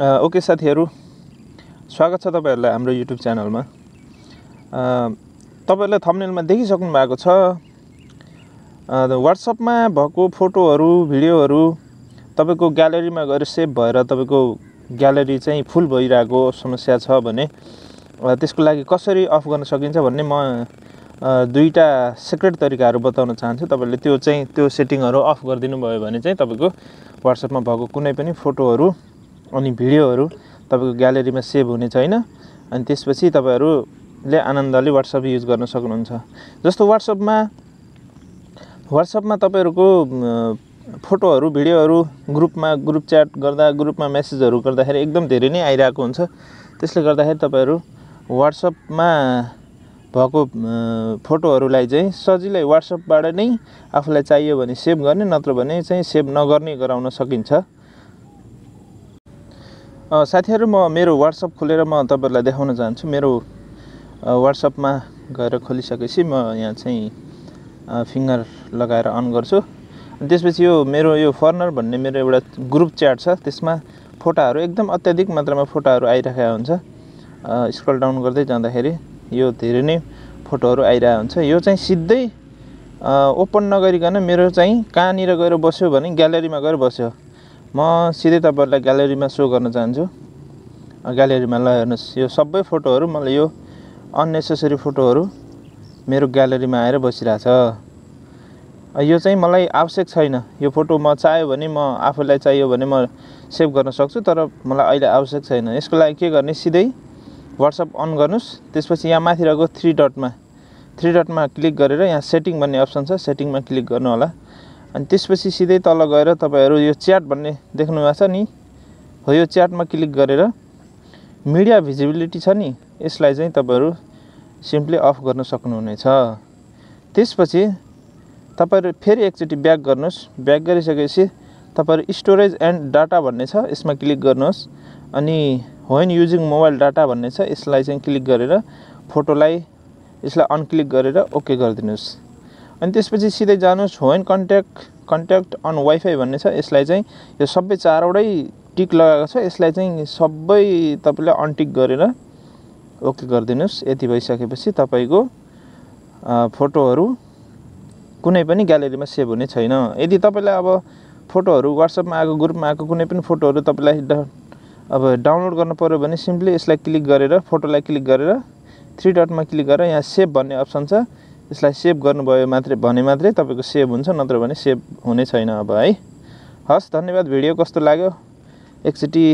Okay साथीहरु, स्वागत छ तपाईहरुलाई हाम्रो युट्युब च्यानलमा। तपाईहरुले थम्बनेलमा देखिसक्नु भएको छ व्हाट्सएपमा भएको फोटोहरु भिडियोहरु तपाईको ग्यालरीमा गएर सेभ भएर तपाईको ग्यालरी चाहिँ फुल भइरहेको समस्या छ भने त्यसको लागि कसरी अफ गर्न सकिन्छ भन्ने म दुईटा सिक्रेट तरिकाहरु बताउन चाहन्छु। तपाईले त्यो सेटिङहरु अफ गरिदिनु भयो भने चाहिँ तपाईको व्हाट्सएपमा भएको कुनै पनि फोटोहरु अनि भिडियोहरु तपाईको ग्यालरीमा सेभ हुने छैन अनि त्यसपछि तपाईहरुले आनन्दले व्हाट्सएप युज गर्न सक्नुहुन्छ। जस्तो व्हाट्सएपमा तपाईहरुको फोटोहरु भिडियोहरु ग्रुप च्याट गर्दा ग्रुपमा मेसेजहरु गर्दाखेरि एकदम धेरै नै आइरहेको हुन्छ। त्यसले गर्दाखेरि तपाईहरु व्हाट्सएपमा भएको फोटोहरुलाई चाहिँ सजिलै व्हाट्सएपबाट नै आफुलाई चाहियो भने सेभ गर्ने नत्र भने चाहिँ सेभ नगर्ने गराउन सकिन्छ। साथीहरु, म मेरो व्हाट्सएप खोलेर म तपाईहरुलाई देखाउन चाहन्छु। मेरो व्हाट्सएपमा गएर खोलिसकेपछि म यहाँ चाहिँ फिंगर लगाएर अन गर्छु। अनि त्यसपछि यो मेरो यो फर्नर भन्ने मेरो एउटा ग्रुप च्याट छ। त्यसमा फोटाहरु एकदम अत्याधिक मात्रामा फोटाहरु आइराखेको हुन्छ। स्क्रल डाउन गर्दै जाँदाखेरि यो धेरै नै फोटोहरु आइरहेको हुन्छ। यो चाहिँ सिधै ओपन नगरिकन मेरो चाहिँ कहाँनिर गएर बस्यो भने ग्यालरीमा गएर बस्यो। म सिधै तपाईहरुलाई ग्यालरीमा शो गर्न चाहन्छु। ग्यालरीमा ल हेर्नुस्, यो सबै फोटोहरु मलाई यो अननेसेसरी फोटोहरु मेरो ग्यालरीमा आएर बसिरहेछ। यो चाहिँ मलाई आवश्यक छैन। यो फोटो म चाह्यो भने म आफुलाई चाहियो भने म सेभ गर्न सक्छु, तर मलाई अहिले आवश्यक छैन। यसको लागि के गर्ने, सिधै व्हाट्सएप अन गर्नुस्। त्यसपछि यहाँ माथि रहेको थ्री डटमा क्लिक गरेर यहाँ सेटिङ भन्ने अप्सन छ, सेटिङमा क्लिक गर्नु होला। अनि त्यसपछि सिधै तल गएर तपाईहरु यो च्याट भन्ने देख्नु भएको छ नि, हो यो च्याटमा क्लिक गरेर मिडिया भिजिबिलिटी छ नि, यसलाई चाहिँ तपाईहरु सिम्पली अफ गर्न सक्नुहुनेछ। त्यसपछि तपाईहरु फेरि एकचोटी ब्याक गर्नुस्। ब्याक गरिसकेपछि तपाईहरु स्टोरेज एन्ड डाटा भन्ने छ, यसमा क्लिक गर्नुहोस्। अनि व्हेन युजिङ मोबाइल डाटा भन्ने छ, यसलाई चाहिँ क्लिक गरेर फोटोलाई यसलाई अनक्लिक गरेर ओके गरिदिनुस्। अनि त्यसपछि सिधै जानुस् व्हेन कन्ट्याक्ट अन वाइफाई भन्ने छ, यसलाई चाहिँ यो सबै चारवटै टिक लगाएको छ, यसलाई चाहिँ सबै तपाईले अनटिक गरेर ओके गरिदिनुस्। यति भइसकेपछि तपाईको फोटोहरु कुनै पनि ग्यालरीमा सेभ हुने छैन। यदि तपाईलाई अब फोटोहरु व्हाट्सएपमा आएको ग्रुपमा आएको कुनै पनि फोटोहरु तपाईलाई अब डाउनलोड गर्न पर्यो भने सिम्पली यसलाई क्लिक गरेर फोटोलाई क्लिक गरेर थ्री डटमा क्लिक गरेर यहाँ सेभ भन्ने अप्सन छ, यसलाई सेभ गर्नुभयो मात्रै तपाईको सेभ हुन्छ, नत्र भने सेभ हुने छैन अब है। हस्, धन्यवाद। भिडियो कस्तो लाग्यो एकचोटी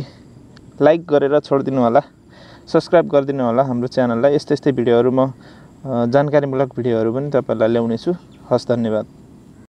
लाइक गरेर छोडिदिनु होला, सब्स्क्राइब गरिदिनु होला हाम्रो च्यानललाई। यस्तै भिडियोहरु म जानकारीमूलक भिडियोहरु पनि तपाईहरुलाई ल्याउने छु। हस्, धन्यवाद।